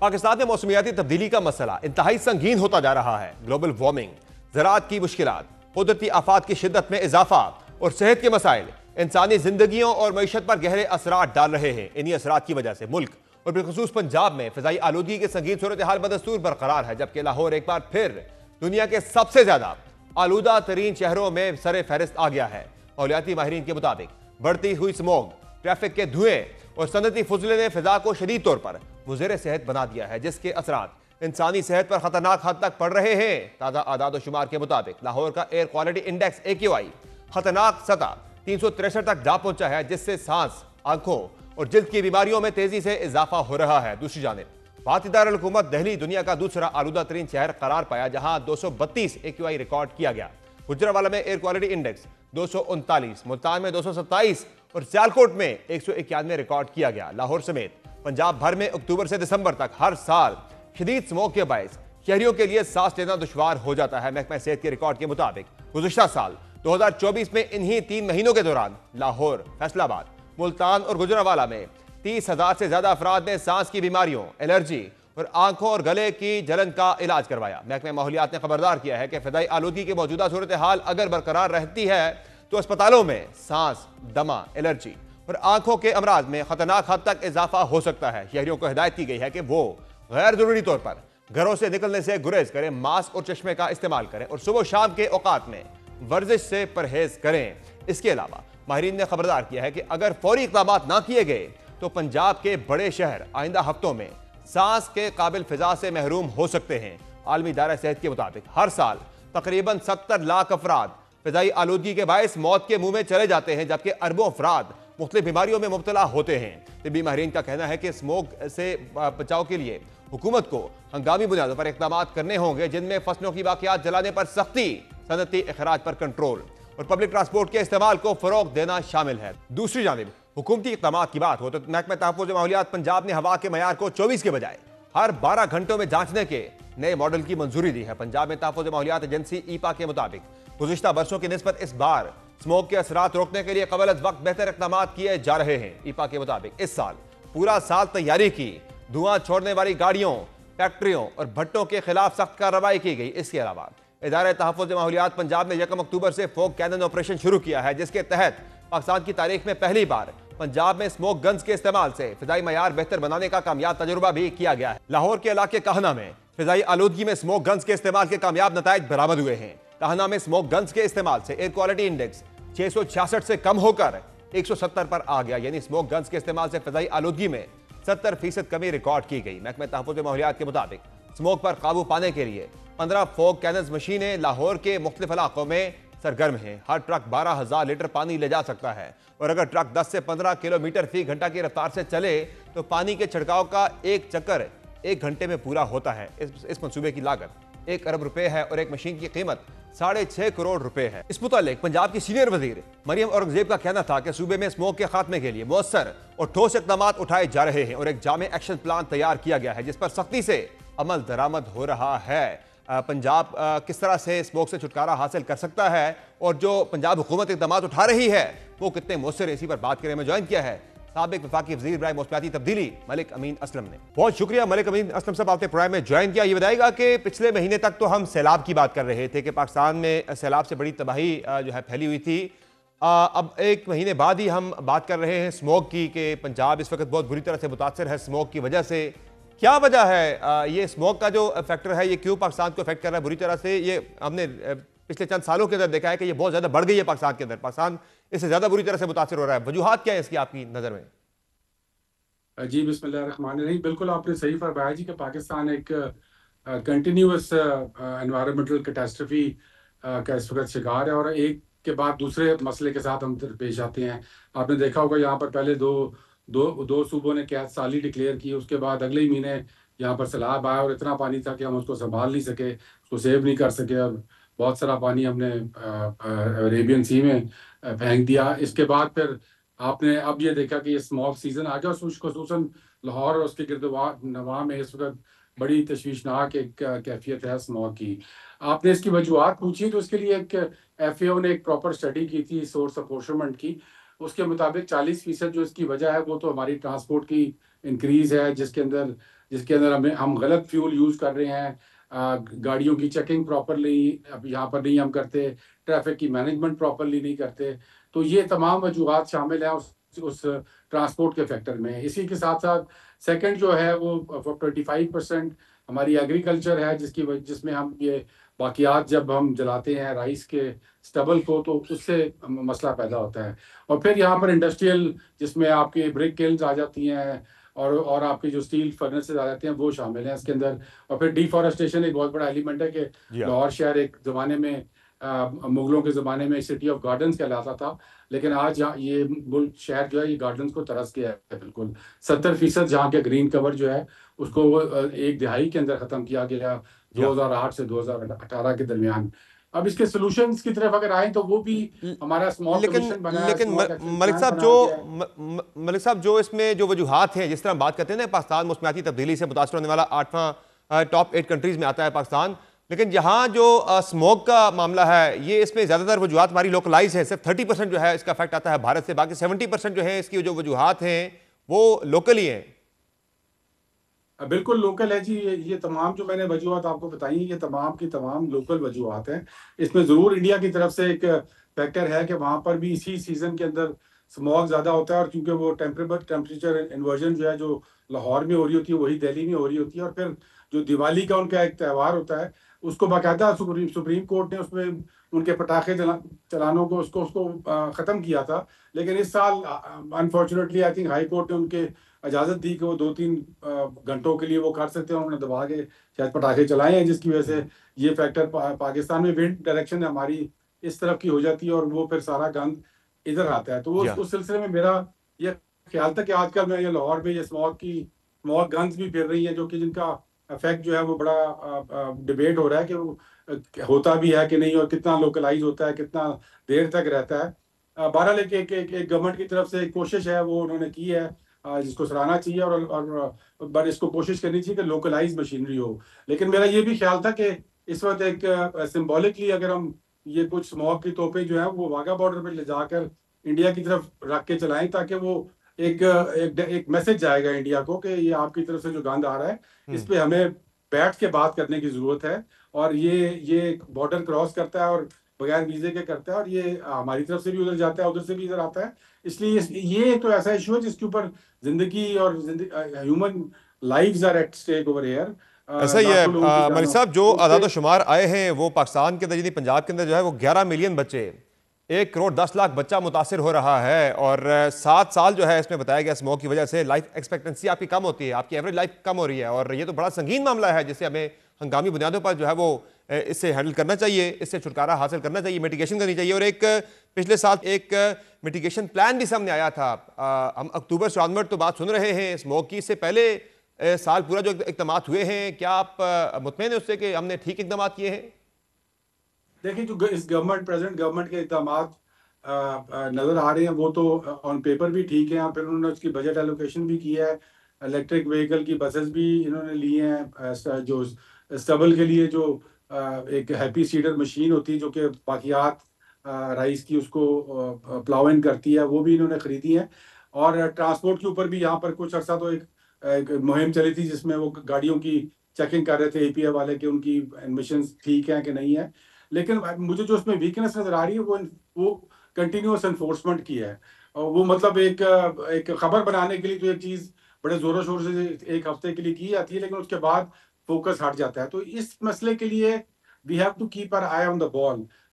पाकिस्तान में मौसमियाती तब्दीली का मसला इंतहाई संगीन होता जा रहा है। ग्लोबल वार्मिंग, ज़राअत की मुश्किलात, कुदरती आफात की शिद्दत में इजाफा और सेहत के मसाइल इंसानी जिंदगियों और मईशत पर गहरे असरात डाल रहे हैं। इन्हीं असरात की वजह से मुल्क और बिलखुसूस पंजाब में फिजाई आलूदगी के संगीन सूरत हाल बदस्तूर बरकरार है, जबकि लाहौर एक बार फिर दुनिया के सबसे ज्यादा आलूदा तरीन शहरों में सरे फहरिस्त आ गया है। माहौलियाती माहिरीन के मुताबिक बढ़ती हुई स्मोग, ट्रैफिक के धुएं और सनती फजले ने फिजा को शदीद तौर पर मुज़र सेहत बना दिया है, जिसके असरात इंसानी सेहत पर खतरनाक हद तक पड़ रहे हैं। ताज़ा आदाद शुमार के मुताबिक लाहौर का एयर क्वालिटी इंडेक्स AQI खतरनाक सतह 363 तक जा पहुंचा है, जिससे सांस, आंखों और जिल्द की बीमारियों में तेजी से इजाफा हो रहा है। दूसरी जानिब बातिदार हुकूमत दिल्ली दुनिया का दूसरा आलूदा तरीन शहर करार पाया, जहां 232 AQI रिकॉर्ड किया गया। गुजरावाला में एयर क्वालिटी इंडेक्स 239, मुल्तान में 227 और सियालकोट में 191 रिकॉर्ड किया गया। लाहौर समेत पंजाब भर में अक्टूबर से दिसंबर तक हर साल शदीद स्मोक के बायस शहरियों के लिए सांस लेना दुश्वार हो जाता है। महकमा सेहत के रिकॉर्ड के मुताबिक गुज़िश्ता साल 2024 में इन्हीं 3 महीनों के दौरान लाहौर, फैसलाबाद, मुल्तान और गुजरावाला में 30,000 से ज्यादा अफराद ने सांस की बीमारियों, एलर्जी और आंखों और गले की जलन का इलाज करवाया। महकमा माहौलियात ने खबरदार किया है कि फिदाई आलूदगी की मौजूदा सूरत हाल अगर बरकरार रहती है तो अस्पतालों में सांस, दमा, एलर्जी और आंखों के अमराज में खतरनाक हद तक इजाफा हो सकता है। शहरियों को हिदायत की गई है कि वो गैर जरूरी तौर पर घरों से निकलने से गुरेज करें, मास्क और चश्मे का इस्तेमाल करें और सुबह शाम के औकात में वर्जिश से परहेज करें। इसके अलावा माहिरीन ने खबरदार किया है कि अगर फौरी इक़दाम ना किए गए तो पंजाब के बड़े शहर आइंदा हफ्तों में सांस के काबिल फिजा से महरूम हो सकते हैं। आलमी इदारा सेहत के मुताबिक हर साल तकरीबन 70 लाख अफराद फिजाई आलूदगी के बायस मौत के मुंह में चले जाते हैं, जबकि अरबों अफराद मुख्तलिफ बीमारियों में मुब्तला होते हैं। तिब्बी माहिरीन का कहना है कि स्मोक से बचाव के लिए हुकूमत को हंगामी बुनियादों पर इक़दाम करने होंगे, जिनमें फसलों की बाकियात जलाने पर सख्ती, सनती अखराज पर कंट्रोल और पब्लिक ट्रांसपोर्ट के इस्तेमाल को फरोग देना शामिल है। दूसरी जानिब हुकूमती इक़दाम की बात हो तो महकमा तहफ़्फ़ुज़ माहौलियात पंजाब ने हवा के मयार को 24 के बजाय हर 12 घंटों में जांचने के नए मॉडल की मंजूरी दी है। पंजाब में तहफ़्फ़ुज़ माहौलियात एजेंसी ईपा के मुताबिक गुज़िश्ता बरसों की निस्बत इस बार स्मोक के असरात रोकने के लिए कबल अज़ वक्त बेहतर इक़दाम किए जा रहे हैं। ईपा के मुताबिक इस साल पूरा साल तैयारी की, धुआं छोड़ने वाली गाड़ियों, फैक्ट्रियों और भट्टों के खिलाफ सख्त कार्रवाई की गई। इसके अलावा इदारे तहफ़्फ़ुज़ माहौलियात पंजाब ने 1 अक्टूबर से फोक कैनन ऑपरेशन शुरू किया है, जिसके तहत पाकिस्तान की तारीख में पहली बार पंजाब में स्मोक गन्स के इस्तेमाल से फिजाई मयार बेहतर बनाने का कामयाब तजुर्बा भी किया गया है। लाहौर के इलाके काहना में फिजाई आलूदगी में स्मोक गन्स के इस्तेमाल के कामयाब नताइज बरामद हुए हैं। काहना में स्मोक गन्स के इस्तेमाल से एयर क्वालिटी इंडेक्स 666 से कम होकर 170 पर आ गया, यानी स्मोक गन्स के इस्तेमाल से फिजाई आलूदगी में 70% कमी रिकॉर्ड की गई। महकमा तहफ़्फ़ुज़ माहौलियात के मुताबिक स्मोक पर काबू पाने के लिए 15 फोक कैनन्स मशीनें लाहौर के मुख्तलिफ इलाकों में सरगर्म है। हर ट्रक 12,000 लीटर पानी ले जा सकता है और अगर ट्रक 10 से 15 किलोमीटर फी घंटा की रफ्तार से चले तो पानी के छिड़काव का एक चक्कर 1 घंटे में पूरा होता है। इस मंसूबे की लागत 1 अरब रुपए है और एक मशीन की कीमत 6.5 करोड़ रुपए है। इस मुतालिक पंजाब की सीनियर वजीर मरियम औरंगजेब का कहना था कि सूबे में स्मोक के खात्मे के लिए मौसर और ठोस इक़दाम उठाए जा रहे हैं और एक जामे एक्शन प्लान तैयार किया गया है, जिस पर सख्ती से अमल दरामद हो रहा है। पंजाब किस तरह से स्मोक से छुटकारा हासिल कर सकता है और जो पंजाब हुकूमत इक़दाम उठा रही है वो कितने मौसर, इसी पर बात करने में ज्वाइन किया है साबिक वफाकी वज़ीर बराए मौसमियाती तब्दीली मलिक अमीन असलम ने। बहुत शुक्रिया मलिक अमीन असलम साहब, आपने प्रोग्राम में ज्वाइन किया। ये बताएगा कि पिछले महीने तक तो हम सैलाब की बात कर रहे थे कि पाकिस्तान में सैलाब से बड़ी तबाही जो है फैली हुई थी। अब 1 महीने बाद ही हम बात कर रहे हैं स्मोक की कि पंजाब इस वक्त बहुत बुरी तरह से मुतासर है स्मोक की वजह से। क्या वजह है ये स्मोक का जो फैक्टर है, ये क्यों पाकिस्तान को अफेक्ट कर रहा है बुरी तरह से? ये हमने पिछले चंद सालों के अंदर देखा है कि ये बहुत ज़्यादा बढ़ गई है पाकिस्तान के अंदर, पाकिस्तान इससे ज़्यादा बुरी तरह से मुतासर हो रहा है। वजूहात क्या है इसकी आपकी नज़र में? जी बिस्मिल्लाहिर्रहमानिर्रहीम, बिल्कुल आपने सही फरमाया जी कि पाकिस्तान एक कंटिन्यूअस एनवायरमेंटल कैटास्ट्रफी का इस वक्त शिकार है और एक के बाद दूसरे मसले के साथ हम पेश आते हैं। आपने देखा होगा यहाँ पर पहले दो सूबों ने कैद साली डिक्लेयर की, उसके बाद अगले ही महीने यहाँ पर सैलाब आया और इतना पानी था कि हम उसको संभाल नहीं सके, उसको सेव नहीं कर सके और बहुत सारा पानी हमने अरेबियन सी में फेंक दिया। इसके बाद फिर आपने अब ये देखा कि ये स्मॉग सीजन आ गया और खुसूसन लाहौर और उसके गिरदनवा में इस वक्त बड़ी तशवीशनाक एक कैफियत है स्मॉग की। आपने इसकी वजूहत पूछी तो इसके लिए एक FAO ने एक प्रॉपर स्टडी की थी सोर्स अपोर्शनमेंट की। उसके मुताबिक 40% जो इसकी वजह है वो तो हमारी ट्रांसपोर्ट की इंक्रीज है, जिसके अंदर जिसके अंदर हम गलत फ्यूल यूज कर रहे हैं, गाड़ियों की चेकिंग प्रॉपरली अब यहाँ पर नहीं हम करते, ट्रैफिक की मैनेजमेंट प्रॉपरली नहीं करते। तो ये तमाम वजूहत शामिल हैं उस ट्रांसपोर्ट के फैक्टर में। इसी के साथ साथ सेकंड जो है वो 25% हमारी एग्रीकल्चर है, जिसमें हम ये बाकियात जब हम जलाते हैं राइस के स्टबल को, तो उससे मसला पैदा होता है। और फिर यहाँ पर इंडस्ट्रियल, जिसमें आपकी ब्रिक किल्स आ जाती हैं और आपकी जो स्टील फर्नेसेस आ जाते हैं, वो शामिल हैं इसके अंदर। और फिर डिफॉरेस्टेशन एक बहुत बड़ा एलिमेंट है कि जी हाँ। लाहौर शहर एक ज़माने में मुगलों के ज़माने में सिटी ऑफ गार्डन्स कहलाता था, लेकिन आज ये मुल्क शहर जो है ये गार्डन्स को तरस गया है बिल्कुल। 70% जहाँ के ग्रीन कवर जो है उसको वो एक दिहाई के अंदर ख़त्म किया गया, जी हाँ। 2008 से 2018 के दरमियान। अब इसके सॉल्यूशंस की तरफ अगर आए तो वो भी हमारा स्मॉग लेकिन कमीशन बना है, लेकिन स्मॉग एक्शन मलिक प्लान साहब बनाया गया है। मलिक साहब जो इसमें जो वजूहात हैं, जिस तरह बात करते हैं ना, पाकिस्तान मौसमियाती तब्दीली से मुतासर होने वाला 8वां टॉप 8 कंट्रीज में आता है पाकिस्तान, लेकिन यहाँ जो स्मोक का मामला है, ये इसमें ज़्यादातर वजूहात हमारी लोकलाइज है। सिर्फ 30% जो है इसका इफेक्ट आता है भारत से, बाकी 70% जो है इसकी जो वजूहात हैं वो लोकल ही हैं। बिल्कुल लोकल है जी। ये तमाम जो मैंने वजूहत आपको बताई हैं, ये तमाम की तमाम लोकल वजूहत हैं। इसमें ज़रूर इंडिया की तरफ से एक फैक्टर है कि वहाँ पर भी इसी सीज़न के अंदर स्मॉग ज़्यादा होता है, और क्योंकि वो टेम्परेचर इन्वर्जन जो है जो लाहौर में हो रही होती है वही दिल्ली में हो रही होती है। और फिर जो दिवाली का उनका एक त्यौहार होता है, उसको बाकायदा सुप्रीम कोर्ट ने उसमें उनके पटाखे चलानों को उसको उसको ख़त्म किया था। लेकिन इस साल unfortunately I think high court ने उनके इजाज़त दी कि वो 2-3 घंटों के लिए वो कर सकते हैं। उन्होंने दबा के शायद पटाखे चलाए हैं, जिसकी वजह से ये फैक्टर पाकिस्तान में विंड डायरेक्शन हमारी इस तरफ की हो जाती है और वो फिर सारा गंद इधर आता है। तो वो जी हाँ। उस सिलसिले में मेरा ये ख्याल था कि आजकल मैं ये लाहौर में ये स्मॉग गन्स भी फिर रही हैं, जो कि जिनका इफेक्ट जो है वो बड़ा डिबेट हो रहा है कि वो होता भी है कि नहीं, और कितना लोकलाइज होता है, कितना देर तक रहता है। बहरहाल एक गवर्नमेंट की तरफ से एक कोशिश है वो उन्होंने की है, जिसको सराहना चाहिए। और बट इसको कोशिश करनी चाहिए कि लोकलाइज मशीनरी हो। लेकिन मेरा ये भी ख्याल था कि इस वक्त एक सिंबॉलिकली अगर हम ये कुछ स्मॉग की तोपें जो है वो वाघा बॉर्डर पे ले जाकर इंडिया की तरफ रख के चलाएं, ताकि वो एक मैसेज जाएगा इंडिया को कि ये आपकी तरफ से जो गंद आ रहा है, इस पे हमें बैठ के बात करने की जरूरत है। और ये बॉर्डर क्रॉस करता है और बगैर वीजे के करता है, और ये हमारी तरफ से भी उधर जाता है, उधर से भी इधर आता है। इसलिए ये तो ऐसा इशू है जिसके ऊपर जिंदगी और human lives are at stake over here. ऐसा ही है लाखों लोगों की मलिक जान साहब, जो तो उस पे आदाद शुमार आए हैं वो पाकिस्तान के अंदर, यानी पंजाब के अंदर जो है वो 11 मिलियन बच्चे, 1 करोड़ 10 लाख बच्चा मुतासिर हो रहा है। और 7 साल जो है इसमें बताया गया स्मोक की वजह से लाइफ एक्सपेक्टेंसी आपकी कम होती है, आपकी एवरेज लाइफ कम हो रही है। और ये तो बड़ा संगीन मामला है जिसे हमें हंगामी बुनियादों पर जो है वो इससे हैंडल करना चाहिए, इससे छुटकारा हासिल करना चाहिए, मिटिगेशन करनी चाहिए। और एक पिछले साल एक मिटिगेशन प्लान भी सामने आया था। हम अक्टूबर से ऑनवर्ड तो बात सुन रहे हैं स्मोक की, इससे पहले साल पूरा जो इक़दामात हुए हैं, क्या आप मुतमईन हैं उससे कि हमने ठीक इक़दामात किए हैं? देखिए, जो इस प्रेजेंट गवर्नमेंट के इक़दामात नजर आ रहे हैं वो तो ऑन पेपर भी ठीक है, और फिर उन्होंने उसकी बजट एलोकेशन भी की है। इलेक्ट्रिक व्हीकल की बसेस भी इन्होंने ली हैं। जो स्टबल के लिए जो एक हैप्पी सीडर मशीन होती है जो कि बाकियात राइस की उसको प्लाउ इन करती है, वो भी इन्होंने खरीदी है। और ट्रांसपोर्ट के ऊपर भी यहाँ पर कुछ अर्सा तो एक मुहिम चली थी जिसमें वो गाड़ियों की चेकिंग कर रहे थे एपीआई वाले कि उनकी एमिशंस ठीक है कि नहीं है। लेकिन मुझे जो उसमें वीकनेस नजर आ रही है वो कंटिन्यूअस एनफोर्समेंट की है। और वो मतलब एक खबर बनाने के लिए तो एक चीज बड़े जोरों शोर से एक हफ्ते के लिए की जाती है, लेकिन उसके बाद फोकस हट जाता है। तो इस मसले के लिए we have to keep our eye on the ball.